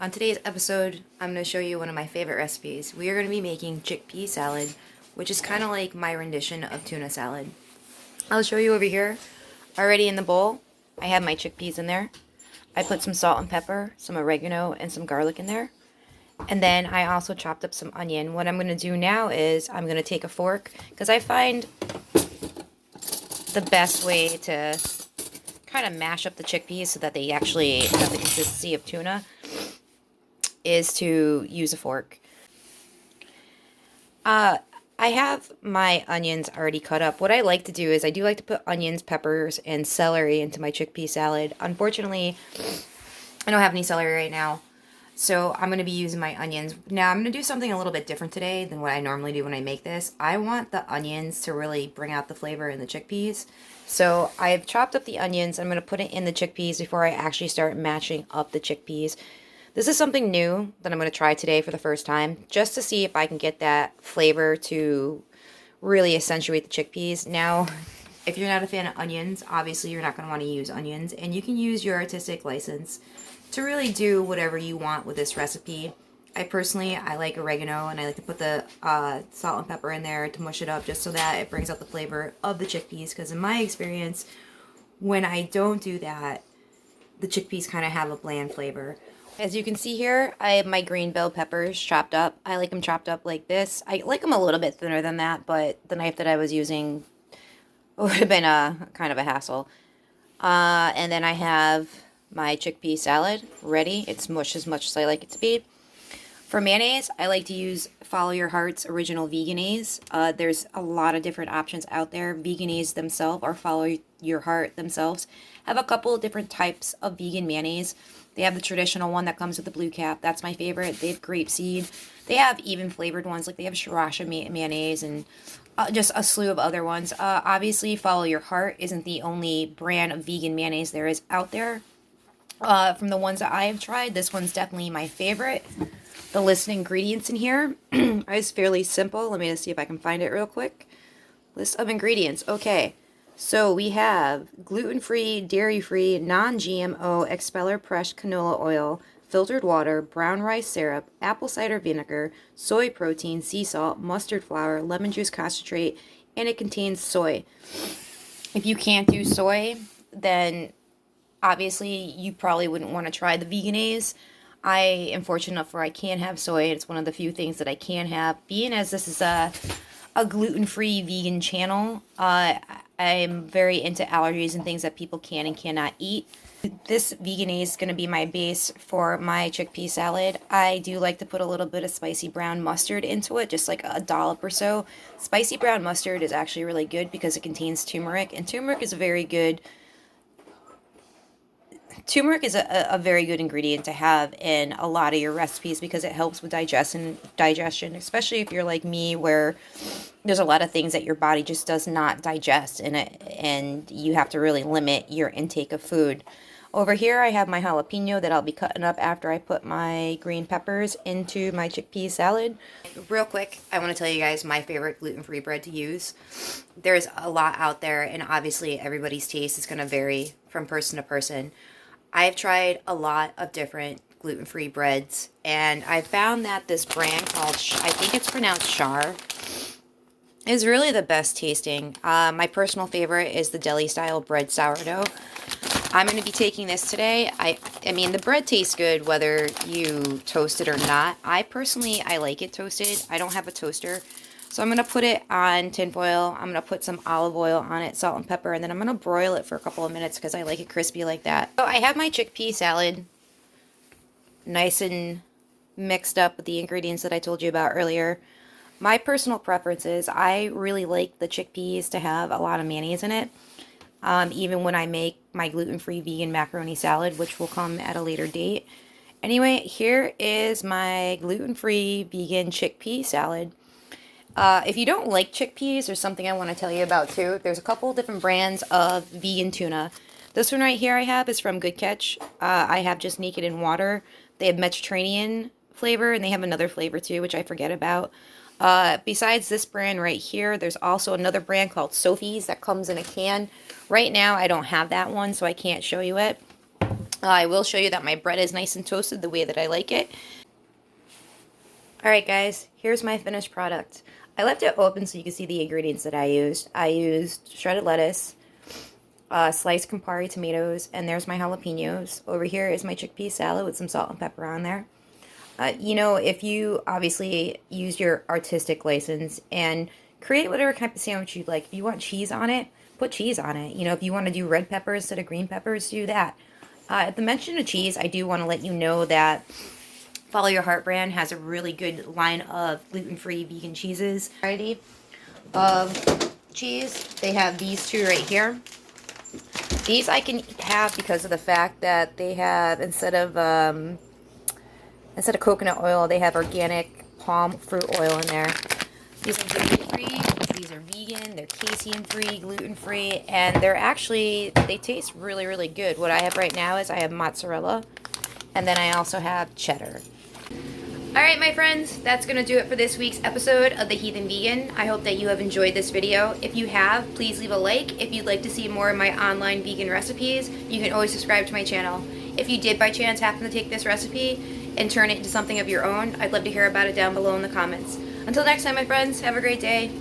On today's episode, I'm going to show you one of my favorite recipes. We are going to be making chickpea salad, which is kind of like my rendition of tuna salad. I'll show you over here. Already in the bowl, I have my chickpeas in there. I put some salt and pepper, some oregano, and some garlic in there. And then I also chopped up some onion. What I'm going to do now is I'm going to take a fork, because I find the best way to kind of mash up the chickpeas so that they actually have the consistency of tuna is to use a fork. I have my onions already cut up. What I like to do is I do like to put onions, peppers, and celery into my chickpea salad. Unfortunately, I don't have any celery right now, so I'm going to be using my onions. Now, I'm going to do something a little bit different today than what I normally do when I make this. I want the onions to really bring out the flavor in the chickpeas. So I've chopped up the onions. I'm going to put it in the chickpeas before I actually start mashing up the chickpeas. This is something new that I'm going to try today for the first time, just to see if I can get that flavor to really accentuate the chickpeas. Now, if you're not a fan of onions, obviously you're not going to want to use onions, and you can use your artistic license to really do whatever you want with this recipe. I like oregano, and I like to put the salt and pepper in there to mush it up just so that it brings out the flavor of the chickpeas, because in my experience, when I don't do that, the chickpeas kind of have a bland flavor. As you can see here, I have my green bell peppers chopped up. I like them chopped up like this. I like them a little bit thinner than that, but the knife that I was using would have been kind of a hassle. And then I have my chickpea salad ready. It's mushed as much as I like it to be. For mayonnaise, I like to use Follow Your Heart's original Veganese. There's a lot of different options out there. Veganese themselves, or Follow Your Heart themselves, have a couple of different types of vegan mayonnaise. They have the traditional one that comes with the blue cap. That's my favorite. They have grapeseed. They have even flavored ones, like they have sriracha mayonnaise and just a slew of other ones. Obviously, Follow Your Heart isn't the only brand of vegan mayonnaise there is out there. From the ones that I have tried, this one's definitely my favorite. The list of ingredients in here is fairly simple. Let me just see if I can find it real quick. List of ingredients. Okay. So we have gluten-free, dairy-free, non-GMO, expeller pressed canola oil, filtered water, brown rice syrup, apple cider vinegar, soy protein, sea salt, mustard flour, lemon juice concentrate, and it contains soy. If you can't do soy, then obviously you probably wouldn't want to try the Veganese. I am fortunate enough where I can have soy. It's one of the few things that I can have. Being as this is a gluten-free vegan channel, I'm very into allergies and things that people can and cannot eat. This Veganese is going to be my base for my chickpea salad. I do like to put a little bit of spicy brown mustard into it, just like a dollop or so. Spicy brown mustard is actually really good because it contains turmeric, and turmeric is a very good ingredient to have in a lot of your recipes because it helps with digestion, especially if you're like me, where there's a lot of things that your body just does not digest, and you have to really limit your intake of food. Over here, I have my jalapeno that I'll be cutting up after I put my green peppers into my chickpea salad. Real quick, I want to tell you guys my favorite gluten-free bread to use. There's a lot out there, and obviously everybody's taste is going to vary from person to person. I've tried a lot of different gluten-free breads, and I found that this brand called, I think it's pronounced Char, is really the best tasting. My personal favorite is the deli-style bread sourdough. I'm going to be taking this today. I mean, the bread tastes good whether you toast it or not. I like it toasted. I don't have a toaster. So I'm going to put it on tinfoil. I'm going to put some olive oil on it, salt and pepper, and then I'm going to broil it for a couple of minutes because I like it crispy like that. So I have my chickpea salad nice and mixed up with the ingredients that I told you about earlier. My personal preference is I really like the chickpeas to have a lot of mayonnaise in it. Even when I make my gluten-free vegan macaroni salad, which will come at a later date. Anyway, here is my gluten-free vegan chickpea salad. If you don't like chickpeas, there's something I want to tell you about too. There's a couple different brands of vegan tuna. This one right here I have is from Good Catch. I have just Naked in Water. They have Mediterranean flavor, and they have another flavor too, which I forget about. Besides this brand right here, there's also another brand called Sophie's that comes in a can. Right now, I don't have that one, so I can't show you it. I will show you that my bread is nice and toasted the way that I like it. Alright guys, here's my finished product. I left it open so you can see the ingredients that I used. I used shredded lettuce, sliced Campari tomatoes, and there's my jalapenos. Over here is my chickpea salad with some salt and pepper on there. You know, if you obviously use your artistic license and create whatever type of sandwich you'd like. If you want cheese on it, put cheese on it. You know, if you want to do red pepper instead of green peppers, do that. At the mention of cheese, I do want to let you know that Follow Your Heart brand has a really good line of gluten-free vegan cheeses. Variety of cheese. They have these two right here. These I can have because of the fact that they have, instead of coconut oil, they have organic palm fruit oil in there. These are gluten-free, these are vegan, they're casein-free, gluten-free, and they taste really, really good. What I have right now is I have mozzarella, and then I also have cheddar. Alright my friends, that's going to do it for this week's episode of the Heathen Vegan. I hope that you have enjoyed this video. If you have, please leave a like. If you'd like to see more of my online vegan recipes, you can always subscribe to my channel. If you did by chance happen to take this recipe and turn it into something of your own, I'd love to hear about it down below in the comments. Until next time my friends, have a great day.